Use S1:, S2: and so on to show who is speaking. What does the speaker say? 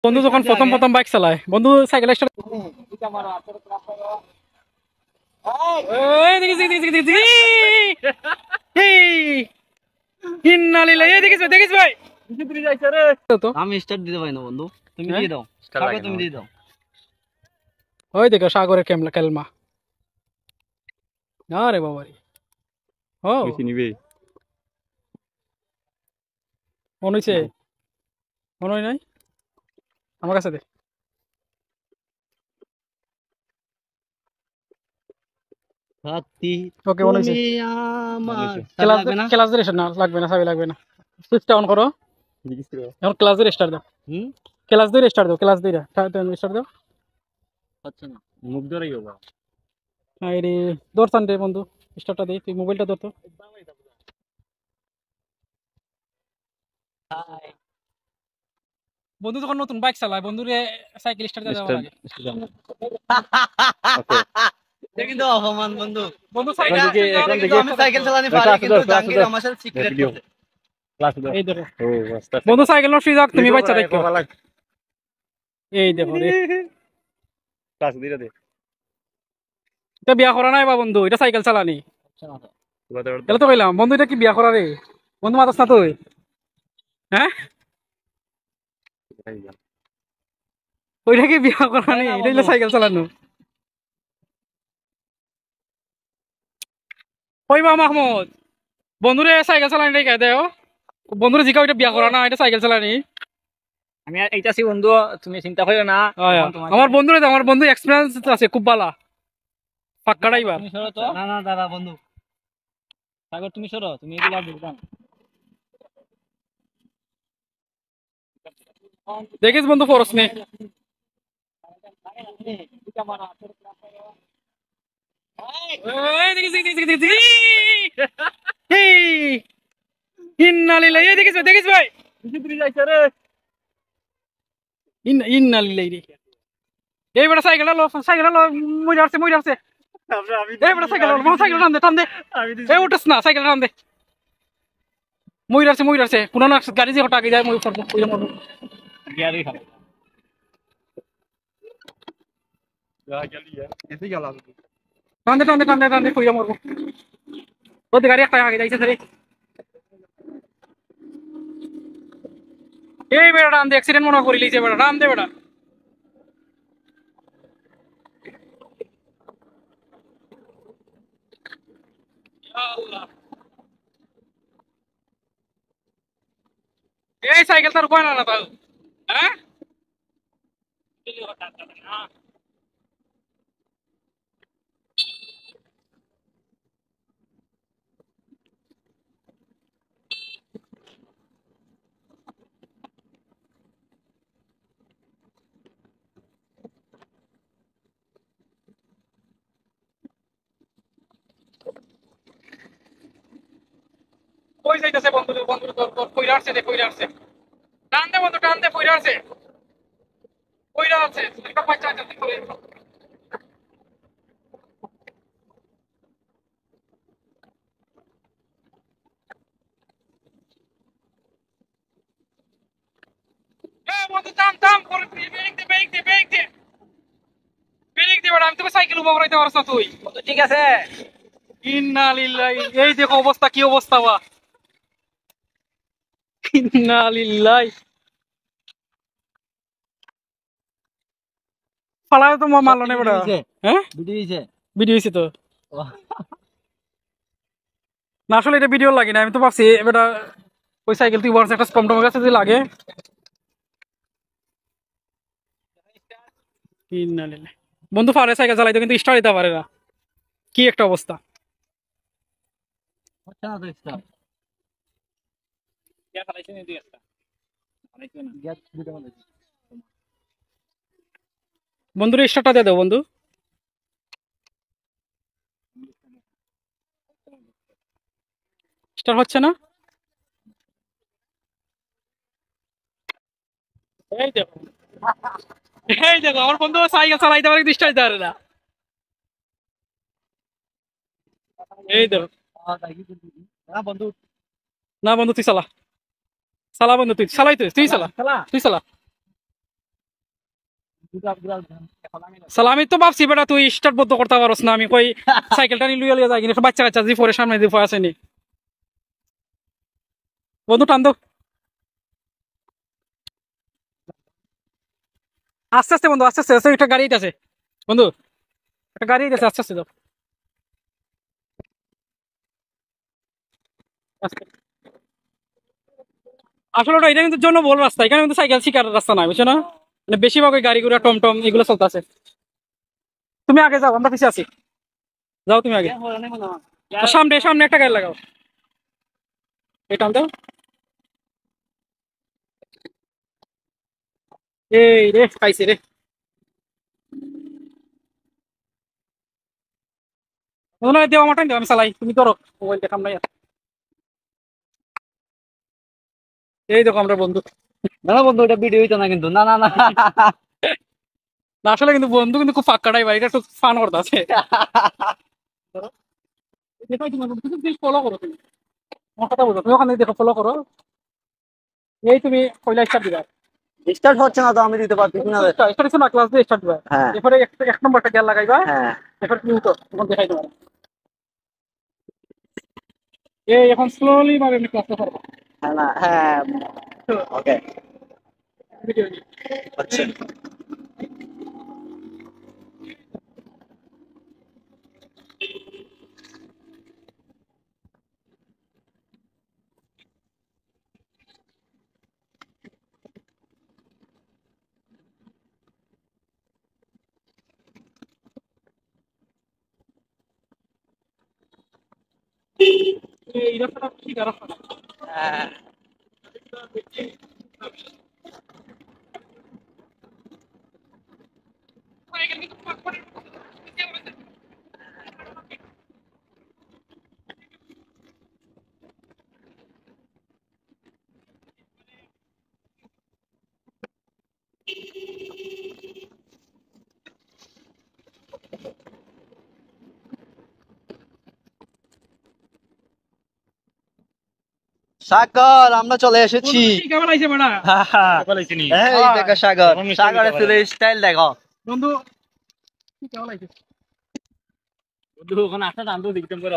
S1: বন্ধু যখন প্রথম প্রথম বাইক চালায়, বন্ধু সাইকেল স্টার্ট দেখিস ভাই
S2: আমি স্টার্ট দিতে পারি না বন্ধু, তুমি দিয়ে দাও। তুমি দিয়ে দাও।
S1: ওই দেখো সাগরের কেলমা। আরে বাবা রে, ও
S3: নিবে
S1: মনে হয়েছে, মনে হয় নাই আমার কাছে দে।
S2: সাথী
S1: ওকে মনে হয়েছে।
S2: তুমি আমার
S1: ক্লাস
S2: লাগবে না।
S1: ক্লাস দিয়ে না, লাগবে না, চাবি লাগবে না। সুইচটা অন করো, এখন ক্লাস দিয়ে স্টার্ট দাও।
S2: হুম,
S1: ক্লাস দিয়ে স্টার্ট দাও, ক্লাস দিয়ে স্টার্ট দাও।
S2: হচ্ছে না।
S3: মুখ ধরে গেবা
S1: আরে ধরতান রে বন্ধু, স্টার্টটা দে, তুই মোবাইলটা ধরতো। বন্ধু যখন নতুন বাইক চালায়, বন্ধুরে সাইকেল স্টার্ট দেওয়া লাগে।
S2: এটা কিন্তু অপমান বন্ধু।
S1: বন্ধু
S3: এখান থেকে
S2: আমি সাইকেল চালাতে পারি কিন্তু জাহাঙ্গীর আমার সাথে সিক্রেট করতে।
S3: ক্লাস
S1: এই দেখো বন্ধু, সাইকেল নষ্ট হয়ে যাক, তুমি বাচ্চা দেখো। এই দেখো রে,
S3: ক্লাস দিরা দে
S1: এটা বিয়া করা নাই বা বন্ধু, এটা সাইকেল চালানি। এটা তো কইলাম বন্ধু, এটা কি বিয়া করা রে বন্ধু, মাতাস না তুই? হ্যাঁ, ওইটা কি বিয়া করা নেই, এটা হলো সাইকেল চালানো। কইবা মাহমুদ, বন্ধুরে সাইকেল চালানি রেখে দেও। বন্ধুরে জিকা, ওইটা বিয়া করা না, এটা সাইকেল চালানি।
S2: আমি এইটাছি বন্ধু, তুমি চিন্তা করো না।
S1: আমার বন্ধুরে দাও, আমার বন্ধু এক্সপিরিয়েন্স আছে খুব ভালো, পাক্কা ড্রাইভার।
S2: তুমি সরো তো। না না দাদা বন্ধু, সাগর তুমি সরো, তুমি এগুলা বুঝবা না।
S1: দেখিস বন্ধু ফরস নে, দেখিস ভাই, ইন্নালিল্লাহি রে। এই বেটা সাইকেলটা লো, সাইকেলটা লো, মইরা আসছে, মইরা আসছে। এই বেটা সাইকেল লো, সাইকেল টান দে, টান দে। এই উঠছ না, সাইকেল টান দে। মইরা আসছে, মইরা আসছে। কোন না গাড়ি যে হটা আগে যায়, মই করব, কইরা মরব।
S2: গিয়ারই খাবে।
S1: টান দে, টান দে, টান দে, টান দে, কইরা মরব। ওই গাড়ি একটা আগে যাইছে রে। এই বেটা টান দে, অ্যাক্সিডেন্ট মনে করি লইছে বেটা, টান দে বেটা। আল্লাহ, এই সাইকেল তার কয় না তাও, হ্যাঁ? কই যাইতাছে বন্ধু, বন্ধু তোর কইরা আসছে, দে কইরা আসছে। টান দে বন্ধু, টান দে, কইরা আসছে, কইরা আছে। একটা বাচ্চা আছে, তুই করে। এই বন্ধু থাম, থাম করে, ব্রেক দে, ব্রেক দে, ব্রেক দে, ব্রেক দে বেটা, আমি তোকে সাইকেল উপর করাইতে পারছ না তুই।
S2: ঠিক আছে।
S1: ইন্না লিল্লাহি, এই দেখো অবস্থা, কি অবস্থা বা। ইন্না লিল্লাহি, ফালায় তো মারলো না বেটা। হ্যাঁ,
S2: ভিডিও দিছে।
S1: ভিডিও হইছে তো না, আসলে এটা ভিডিও লাগে না, আমি তো ভাবছি বেটা ওই সাইকেল তুই বলছ একটা কম টমের কাছে যদি লাগে। ইন্না লিল্লাহি, বন্ধু পারে সাইকেল চালাইতে কিন্তু স্টার্ট দিতে পারে না, কি একটা অবস্থা।
S2: হচ্ছে না তো স্টার্ট।
S1: গিয়া চালাইছে নি তুই একটা?
S2: গ্যাস দিতে বলে।
S1: বন্ধুর স্টার্টটা দিয়ে দাও বন্ধু। স্টার্ট হচ্ছে না। এই দেখো, এই দেখো আমার বন্ধু সাইকেল চালাইতে পারে কিন্তু স্টার্ট দিতে পারে না। এই দেখো,
S2: না বন্ধু,
S1: না বন্ধু তুই চালা, চালা বন্ধু, তুই চালাই, তুই চালা,
S2: খেলা
S1: তুই চালা। সালামি তো ভাবছি বেটা তুই স্টার্ট বন্ধ করতে পারস না আমি কই সাইকেলটা নিয়ে লইয়া যাই কিনা বাচ্চা কাচ্চা যে পরে সামনে দিয়ে আসেনি বন্ধু টান দাও আস্তে আস্তে বন্ধু আস্তে আস্তে আস্তে একটা গাড়ি আছে বন্ধু একটা গাড়ি আছে আস্তে আস্তে দাও আস্তে। আসলে ওটা এটা কিন্তু জনবহুল রাস্তা এখানে কিন্তু সাইকেল শিকার রাস্তা না বুঝছো না মানে বেশিরভাগ ওই গাড়ি ঘোড়া টমটম এগুলো চলতেছে তুমি আগে যাও আমরা পিছিয়ে আছি যাও তুমি আগে সামনে সামনে একটা গাড়ি লাগাও এটা দাও এই রে খাইছি রে মনে হয় দেওয়া মাটাই দেও আমি চালাই তুমি করো মোবাইল দেখাম নাই আর। এই দেখো আমরা বন্ধু
S2: না না বন্ধু এটা ভিডিও হইতো না কিন্তু না না না
S1: না, আসলে কিন্তু বন্ধু কিন্তু খুব ফাঁকা ভাই এটা একটু ফান করতে আছে ফলো করো তুমি আমার কথা বলো তুমি ওখানে দেখো ফলো করো এই তুমি কয়লা স্টার্ট দিবা
S2: স্টার্ট হচ্ছে না তো আমি দিতে পারছি না
S1: স্টার্ট না ক্লাস দিয়ে স্টার্ট দিবা
S2: হ্যাঁ
S1: এরপরে এক নম্বরটা গিয়ার লাগাইবা
S2: হ্যাঁ
S1: এরপর তুমি উঠো তখন দেখাই দেবো এই এখন স্লোলি ভাবে আমি ক্লাসটা করবো
S2: হ্যাঁ না হ্যাঁ ওকে
S1: ভিডিও
S2: আচ্ছা
S1: এই রাস্তাটা ঠিক রাস্তা
S2: হ্যাঁ সাগর আমরা চলে এসেছি
S1: কেমন আইছে বেড়া
S3: বলেছিনি
S2: এই দেখো সাগর সাগরের চুলের স্টাইল দেখো
S1: বন্ধু কেমন আইছে
S3: বন্ধু ওখানে আসা টান তো দিকতাম করে